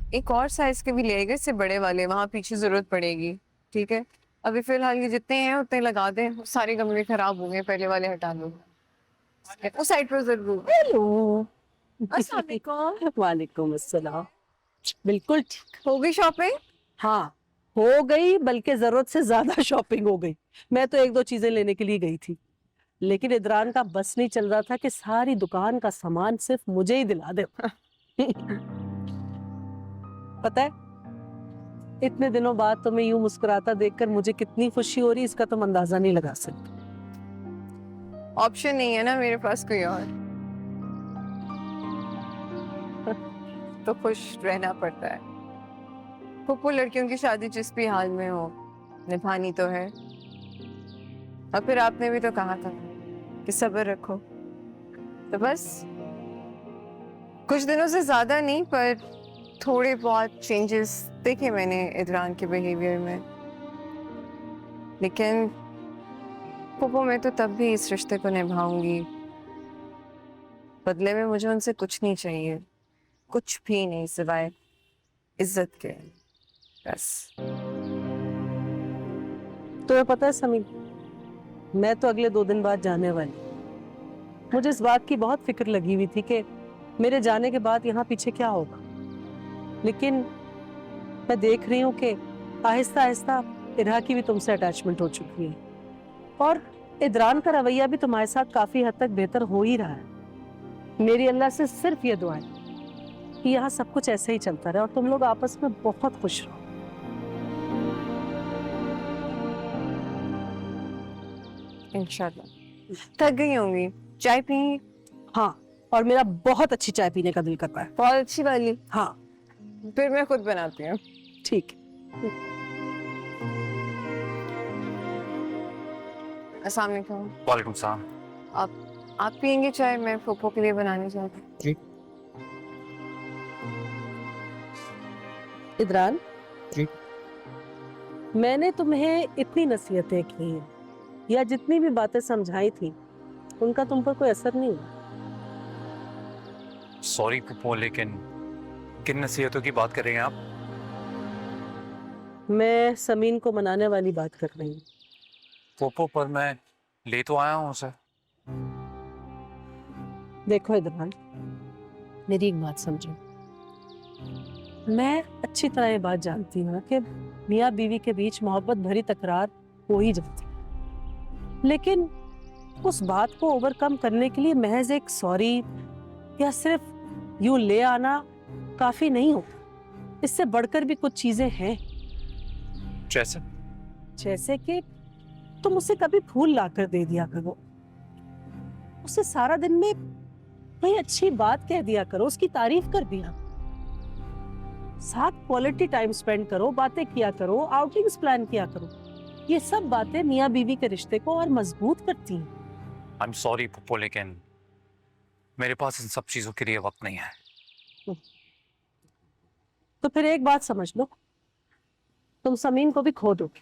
एक और साइज के भी ले आएगा, इससे बड़े वाले, वहां पीछे जरूरत पड़ेगी। ठीक है, अभी फिलहाल ये जितने हैं उतने लगा दें, सारे गमले खराब हो गए, पहले वाले हटा लो। उस साइड पर जरूर। हेलो। अस्सलाम वालेकुम। वालेकुम अस्सलाम। बिल्कुल ठीक। हो गई शॉपिंग? हाँ, हो गई, बल्कि जरूरत से ज्यादा शॉपिंग हो गई। मैं तो एक दो चीजें लेने के लिए गई थी, लेकिन इदरान का बस नहीं चल रहा था कि सारी दुकान का सामान सिर्फ मुझे ही दिला दे। पता है, इतने दिनों बाद तुम्हें यूं मुस्कुराता देखकर मुझे कितनी खुशी हो रही, इसका तुम अंदाजा नहीं लगा सकते। ऑप्शन नहीं है ना मेरे पास कोई और, तो खुश रहना पड़ता है। पुप्पो लड़कियों की शादी जिस भी हाल में हो, निभानी तो है। और फिर आपने भी तो कहा था कि सब्र रखो, तो बस कुछ दिनों से ज्यादा नहीं, पर थोड़े बहुत चेंजेस देखे मैंने इदरान के बिहेवियर में। लेकिन पुप्पो, मैं तो तब भी इस रिश्ते को निभाऊंगी। बदले में मुझे उनसे कुछ नहीं चाहिए, कुछ भी नहीं सिवाय इज्जत के, बस। तुम्हें पता है समीर, मैं तो अगले 2 दिन बाद जाने वाली। मुझे इस बात की बहुत फिक्र लगी हुई थी कि मेरे जाने के बाद यहाँ पीछे क्या होगा, लेकिन मैं देख रही हूँ कि आहिस्ता आहिस्ता इरहा की भी तुमसे अटैचमेंट हो चुकी है, और इदरान का रवैया भी तुम्हारे साथ काफी हद तक बेहतर हो ही रहा है। मेरी अल्लाह से सिर्फ ये दुआ है कि यहाँ सब कुछ ऐसे ही चलता रहे और तुम लोग आपस में बहुत खुश रहो। इंशाल्लाह। थक गई होंगी, चाय पी? हाँ, और मेरा बहुत अच्छी चाय पीने का दिल कर रहा है। बहुत अच्छी वाली? हाँ। फिर मैं खुद बनाती हूँ। ठीक। अस्सलाम वालेकुम। वालेकुम सलाम। आप पियेंगे चाय? मैं फूफो के लिए बनाने चाहती हूँ। जी। इदरान, जी। मैंने तुम्हें इतनी नसीहतें की या जितनी भी बातें समझाई थी, उनका तुम पर कोई असर नहीं हुआ। सॉरी पुप्पो, लेकिन किन नसीहतों की बात कर रहे हैं आप? मैं समीन को मनाने वाली बात कर रही हूँ। पुप्पो, पर मैं ले तो आया हूँ उसे। देखो इदरान, मेरी एक बात समझो। मैं अच्छी तरह ये बात जानती हूँ कि मियाँ बीवी के बीच मोहब्बत भरी तकरार हो ही जाती है, लेकिन उस बात को ओवरकम करने के लिए महज एक सॉरी या सिर्फ यूं ले आना काफी नहीं होता। इससे बढ़कर भी कुछ चीजें हैं। जैसे? जैसे कि तुम उसे कभी फूल लाकर दे दिया करो, उसे सारा दिन में कोई अच्छी बात कह दिया करो, उसकी तारीफ कर दिया, साथ क्वालिटी टाइम स्पेंड करो, बातें किया करो, आउटिंग्स प्लान किया करो। ये सब बातें मियाँ बीवी के रिश्ते को और मजबूत करती हैं। आई एम सॉरी पुप्पो, लेकिन मेरे पास इन सब चीजों के लिए वक्त नहीं है। तो फिर एक बात समझ लो, तुम समीन को भी खो दोगे।